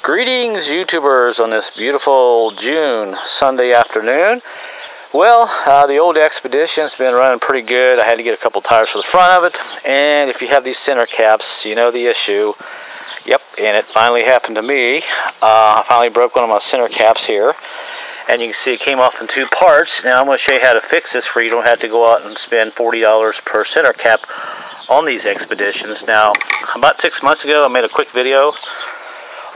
Greetings, YouTubers, on this beautiful June Sunday afternoon. Well, the old Expedition's been running pretty good. I had to get a couple tires for the front of it, and if you have these center caps, you know the issue. Yep, and it finally happened to me. I finally broke one of my center caps here, and you can see it came off in two parts. Now I'm going to show you how to fix this where you don't have to go out and spend $40 per center cap on these Expeditions. Now, about 6 months ago, I made a quick video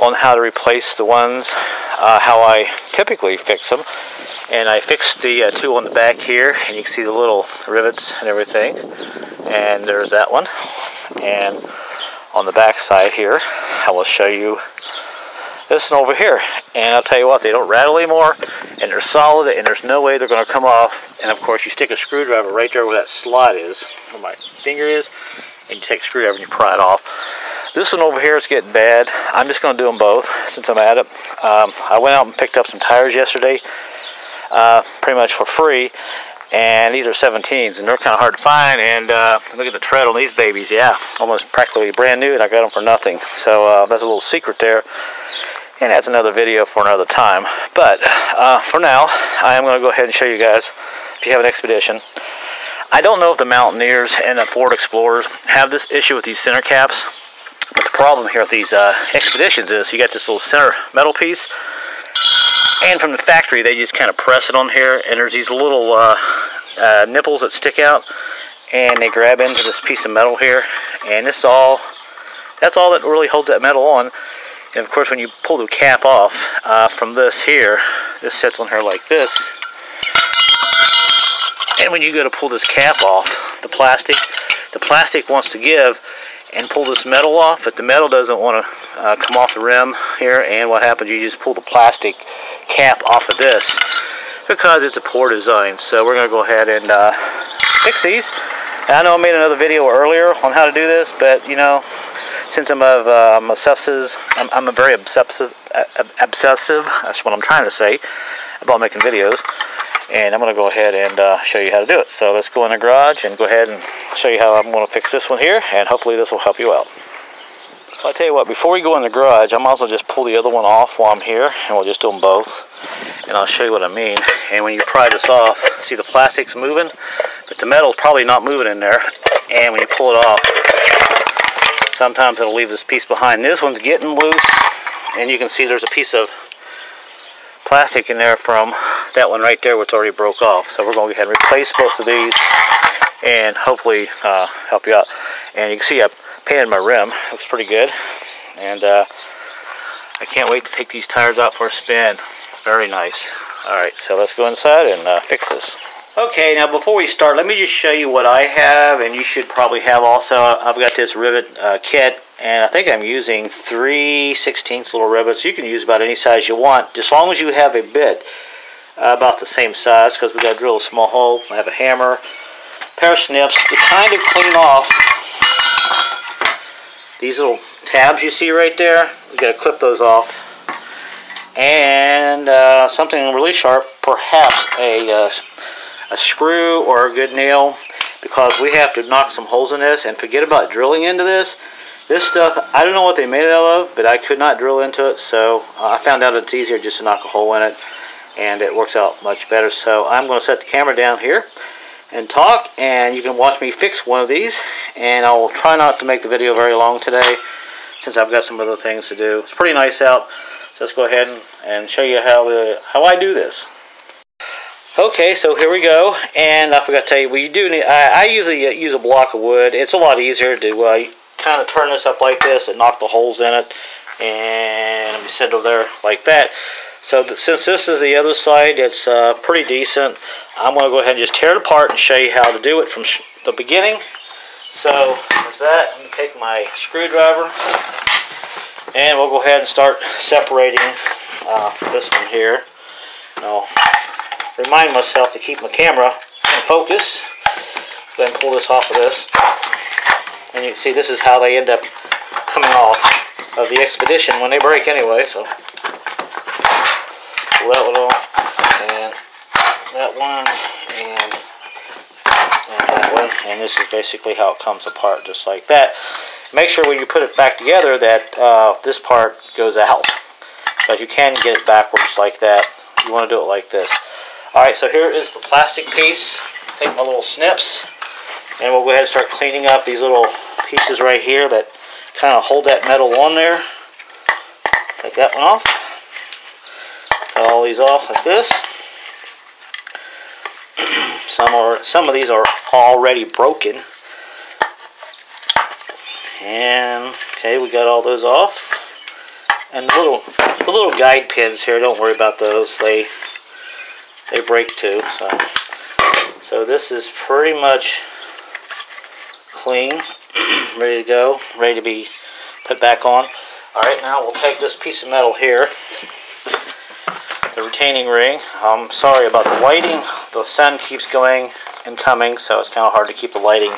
on how to replace the ones, how I typically fix them. And I fixed the two on the back here, and you can see the little rivets and everything. And there's that one. And on the back side here, I will show you this one over here. And I'll tell you what, they don't rattle anymore, and they're solid, and there's no way they're going to come off. And of course, you stick a screwdriver right there where that slot is, where my finger is, and you take a screwdriver and you pry it off. This one over here is getting bad. I'm just going to do them both since I'm at it. I went out and picked up some tires yesterday, pretty much for free. And these are 17s, and they're kind of hard to find. And look at the tread on these babies. Yeah, almost practically brand new, and I got them for nothing. So that's a little secret there. And that's another video for another time. But for now, I am going to go ahead and show you guys, if you have an Expedition. I don't know if the Mountaineers and the Ford Explorers have this issue with these center caps. But the problem here with these Expeditions is you got this little center metal piece, and from the factory they just kind of press it on here, and there's these little nipples that stick out, and they grab into this piece of metal here, and that's all that really holds that metal on. And of course, when you pull the cap off from this here, this sits on here like this, and when you go to pull this cap off, the plastic wants to give and pull this metal off, but the metal doesn't want to come off the rim here, and what happens, you just pull the plastic cap off of this because it's a poor design. So we're going to go ahead and fix these. And I know I made another video earlier on how to do this, but you know, since I'm a very obsessive, that's what I'm trying to say, about making videos. And I'm going to go ahead and show you how to do it. So let's go in the garage and go ahead and show you how I'm going to fix this one here, and hopefully this will help you out. So I'll tell you what, before we go in the garage, I might as well just pull the other one off while I'm here, and we'll just do them both. And I'll show you what I mean. And when you pry this off, see the plastic's moving, but the metal's probably not moving in there. And when you pull it off, sometimes it'll leave this piece behind. This one's getting loose, and you can see there's a piece of plastic in there from that one right there, which already broke off. So we're going to go ahead and replace both of these and hopefully help you out. And you can see I painted my rim. Looks pretty good. And I can't wait to take these tires out for a spin. Very nice. Alright, so let's go inside and fix this. Okay, now before we start, let me just show you what I have, and you should probably have also. I've got this rivet kit, and I think I'm using 3/16 little rivets. You can use about any size you want, just as long as you have a bit about the same size, because we got to drill a small hole. I have a hammer, a pair of snips to kind of clean off these little tabs you see right there. We got to clip those off, and something really sharp, perhaps a screw or a good nail, because we have to knock some holes in this. And forget about drilling into this. This stuff, I don't know what they made it out of, but I could not drill into it, so I found out it's easier just to knock a hole in it, and it works out much better. So I'm going to set the camera down here and talk, and you can watch me fix one of these, and I will try not to make the video very long today since I've got some other things to do. It's pretty nice out, so let's go ahead and show you how I do this. Okay, so here we go, and I forgot to tell you, you do need, I usually use a block of wood. It's a lot easier to kind of turn this up like this and knock the holes in it, and let me set it over there like that. So since this is the other side, it's pretty decent. I'm going to go ahead and just tear it apart and show you how to do it from the beginning. So there's that. I'm going to take my screwdriver, and we'll go ahead and start separating this one here. I'll remind myself to keep my camera in focus. Then pull this off of this. And you can see this is how they end up coming off of the Expedition when they break anyway. So pull that one off, and that one, and that one. And this is basically how it comes apart, just like that. Make sure when you put it back together that this part goes out, because you can get it backwards like that. You want to do it like this. Alright, so here is the plastic piece. Take my little snips, and we'll go ahead and start cleaning up these little pieces right here that kind of hold that metal on there. Take that one off. Cut all these off like this. Some of these are already broken. And okay, we got all those off. And the little guide pins here, don't worry about those. They break too. So this is pretty much clean, ready to go, ready to be put back on. Alright, now we'll take this piece of metal here, the retaining ring. I'm sorry about the lighting. The sun keeps going and coming, so it's kind of hard to keep the lighting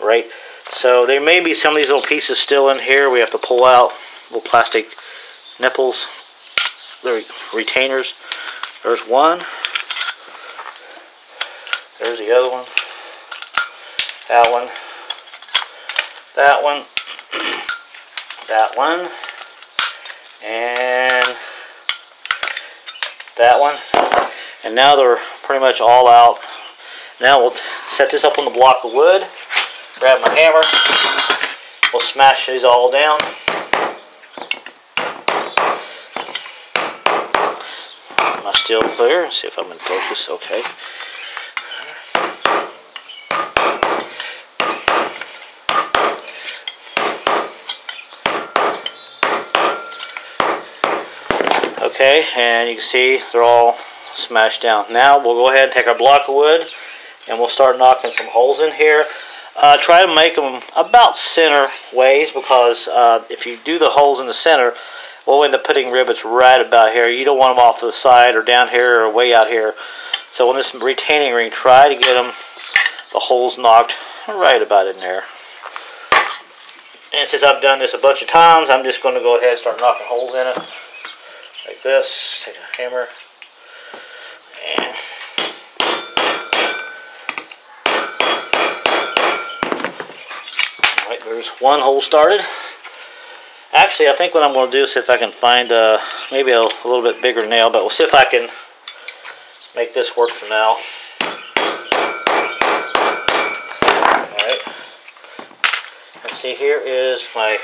right. So there may be some of these little pieces still in here. We have to pull out little plastic nipples, the retainers. There's one. There's the other one. That one. That one. That one. And that one. And now they're pretty much all out. Now we'll set this up on the block of wood. Grab my hammer. We'll smash these all down. Am I still clear? Let's see if I'm in focus. Okay. Okay, and you can see they're all smashed down. Now we'll go ahead and take our block of wood and we'll start knocking some holes in here. Try to make them about center ways, because if you do the holes in the center, we'll end up putting rivets right about here. You don't want them off to the side or down here or way out here. So on this retaining ring, try to get the holes knocked right about in there. And since I've done this a bunch of times, I'm just going to go ahead and start knocking holes in it. Like this. Take a hammer. And alright, there's one hole started. Actually, I think what I'm going to do is see if I can find maybe a little bit bigger nail, but we'll see if I can make this work for now. Alright. Let's see, here is my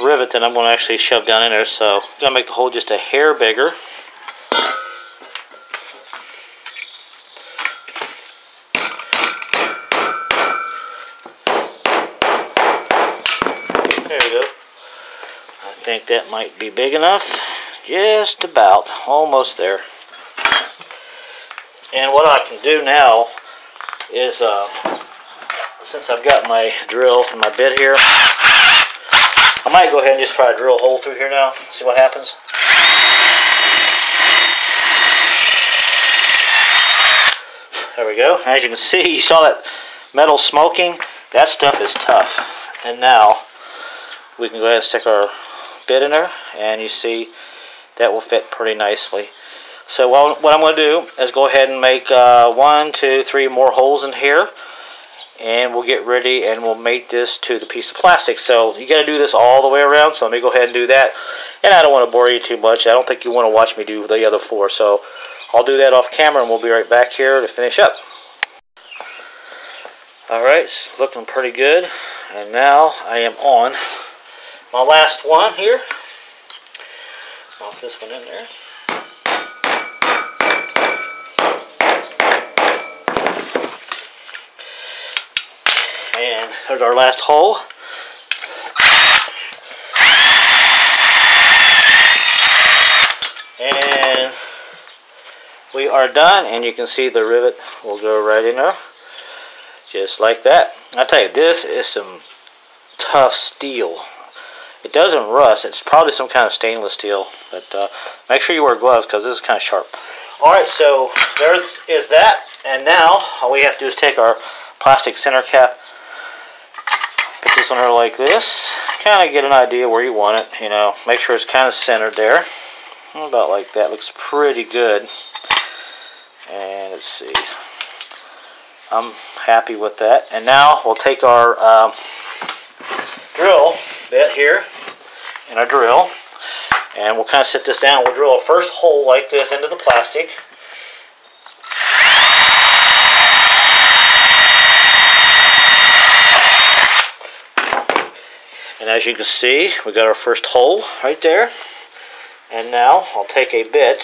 rivet that I'm going to actually shove down in there, so I'm going to make the hole just a hair bigger. There we go. I think that might be big enough. Just about. Almost there. And what I can do now is, since I've got my drill and my bit here, I might go ahead and just try to drill a hole through here now, see what happens. There we go. As you can see, you saw that metal smoking? That stuff is tough. And now, we can go ahead and stick our bit in there, and you see that will fit pretty nicely. So what I'm going to do is go ahead and make 1, 2, 3 more holes in here. And we'll get ready and we'll mate this to the piece of plastic. So you got to do this all the way around, so let me go ahead and do that. And I don't want to bore you too much. I don't think you want to watch me do the other 4, so I'll do that off camera and we'll be right back here to finish up. Alright, it's looking pretty good. And now I am on my last one here. Pop this one in there. And there's our last hole. And we are done, and you can see the rivet will go right in there. Just like that. I tell you, this is some tough steel. It doesn't rust. It's probably some kind of stainless steel. But make sure you wear gloves, because this is kind of sharp. Alright, so there is that. And now all we have to do is take our plastic center cap, put this on her like this, kind of get an idea where you want it, you know, make sure it's kind of centered there, about like that. Looks pretty good. And let's see, I'm happy with that. And now we'll take our drill bit here and a drill, and we'll kind of sit this down. We'll drill a first hole like this into the plastic. And as you can see, we got our first hole right there. And now I'll take a bit.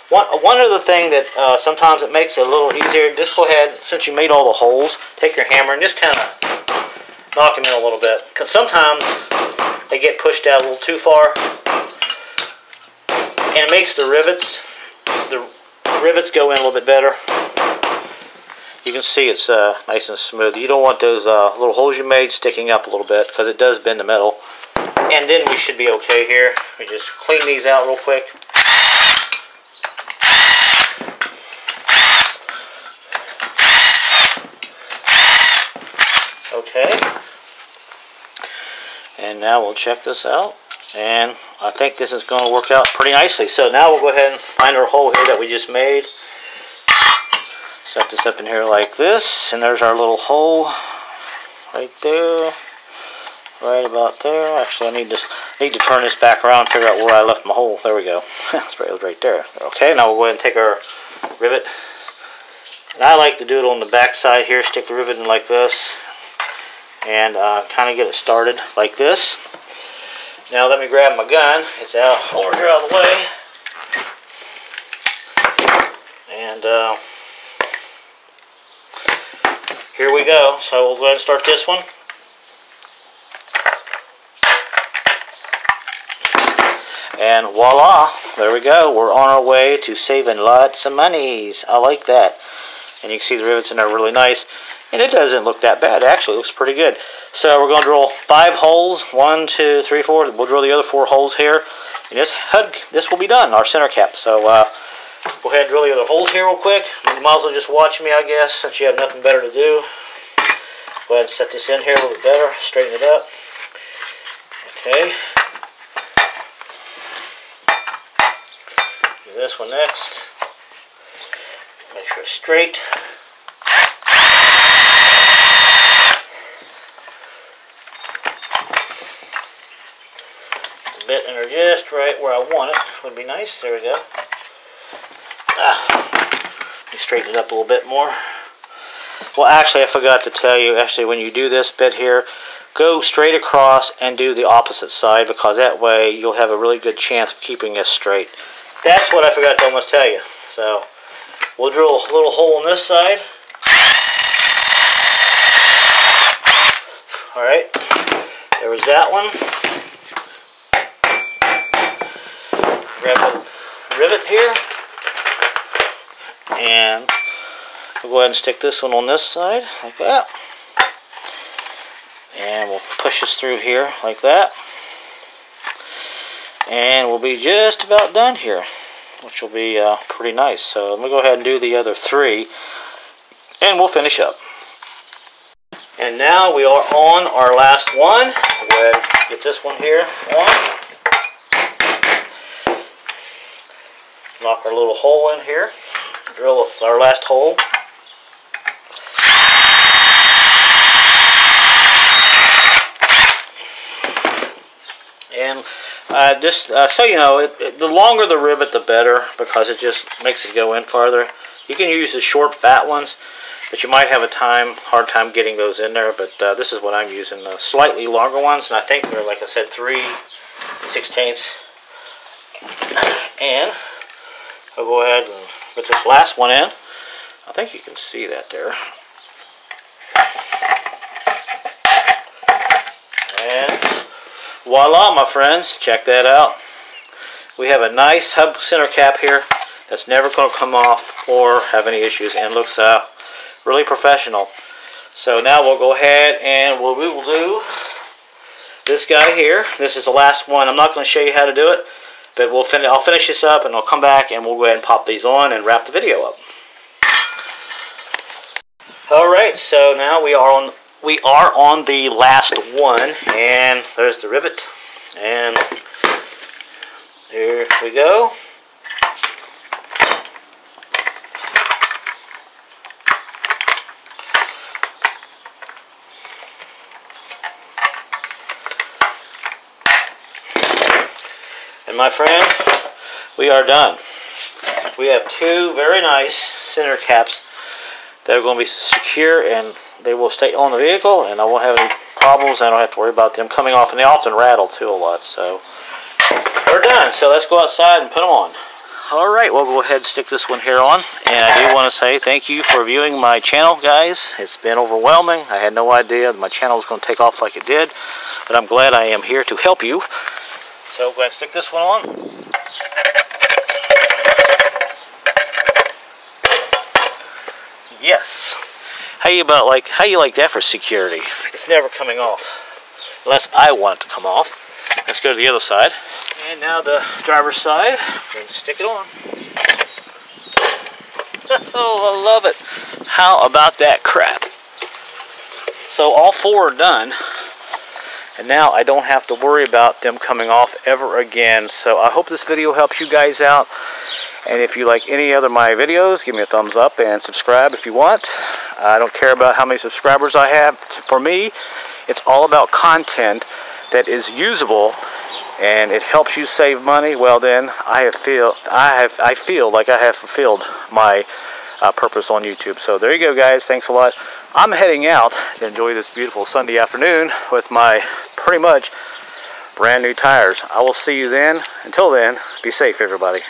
One other thing that sometimes it makes it a little easier, just go ahead, since you made all the holes, take your hammer and just kind of knock them in a little bit. Because sometimes they get pushed out a little too far. And it makes the rivets go in a little bit better. You can see it's nice and smooth. You don't want those little holes you made sticking up a little bit because it does bend the metal. And then we should be okay here. We just clean these out real quick. Okay. And now we'll check this out. And I think this is going to work out pretty nicely. So now we'll go ahead and find our hole here that we just made. Set this up in here like this. And there's our little hole right there. Right about there. Actually, I need to turn this back around and figure out where I left my hole. There we go. It's right there. Okay, now we'll go ahead and take our rivet. And I like to do it on the back side here. Stick the rivet in like this. And kind of get it started like this. Now let me grab my gun. It's out over here out of the way. And here we go. So we'll go ahead and start this one. And voila, there we go. We're on our way to saving lots of monies. I like that. And you can see the rivets in there really nice. And it doesn't look that bad. Actually, it looks pretty good. So we're going to drill 5 holes. 1, 2, 3, 4. We'll drill the other 4 holes here. And this will be done, our center cap. So go ahead and drill the other holes here real quick. You might as well just watch me, I guess, since you have nothing better to do. Go ahead and set this in here a little bit better. Straighten it up. Okay. Do this one next. Make sure it's straight. The bit in there just right where I want it would be nice. There we go. Let me straighten it up a little bit more. Well, actually, I forgot to tell you, actually, when you do this bit here, go straight across and do the opposite side, because that way you'll have a really good chance of keeping this straight. That's what I forgot to almost tell you. So, we'll drill a little hole on this side. Alright, there was that one. Grab the rivet here. And we'll go ahead and stick this one on this side, like that. And we'll push this through here, like that. And we'll be just about done here, which will be pretty nice. So let me go ahead and do the other 3, and we'll finish up. And now we are on our last one. We'll go ahead and get this one here on. Knock our little hole in here. Drill our last hole. And just so you know, the longer the rivet, the better, because it just makes it go in farther. You can use the short, fat ones, but you might have a hard time getting those in there. But this is what I'm using, the slightly longer ones, and I think they're, like I said, 3/16. And I'll go ahead and put this last one in. I think you can see that there. And voila, my friends, check that out. We have a nice hub center cap here that's never going to come off or have any issues, and looks really professional. So now we'll go ahead and we will do this guy here. This is the last one. I'm not going to show you how to do it, but I'll finish this up and I'll come back and we'll go ahead and pop these on and wrap the video up. Alright, so now we are on the last one, and there's the rivet, and here we go. And my friend, we are done. We have two very nice center caps that are going to be secure, and they will stay on the vehicle, and I won't have any problems. I don't have to worry about them coming off, and they often rattle too a lot. So we're done. So let's go outside and put them on. Alright, we'll go ahead and stick this one here on. And I do want to say thank you for viewing my channel, guys. It's been overwhelming. I had no idea my channel was going to take off like it did. But I'm glad I am here to help you. So go ahead and stick this one on. Yes. How you like that for security? It's never coming off. Unless I want it to come off. Let's go to the other side. And now the driver's side. And stick it on. Oh, I love it. How about that crap? So all four are done. And now I don't have to worry about them coming off ever again. So I hope this video helps you guys out. And if you like any other of my videos, give me a thumbs up and subscribe if you want. I don't care about how many subscribers I have. For me, it's all about content that is usable and it helps you save money. Well, then I feel like I have fulfilled my purpose on YouTube. So there you go, guys. Thanks a lot. I'm heading out to enjoy this beautiful Sunday afternoon with my pretty much brand new tires. I will see you then. Until then, be safe, everybody.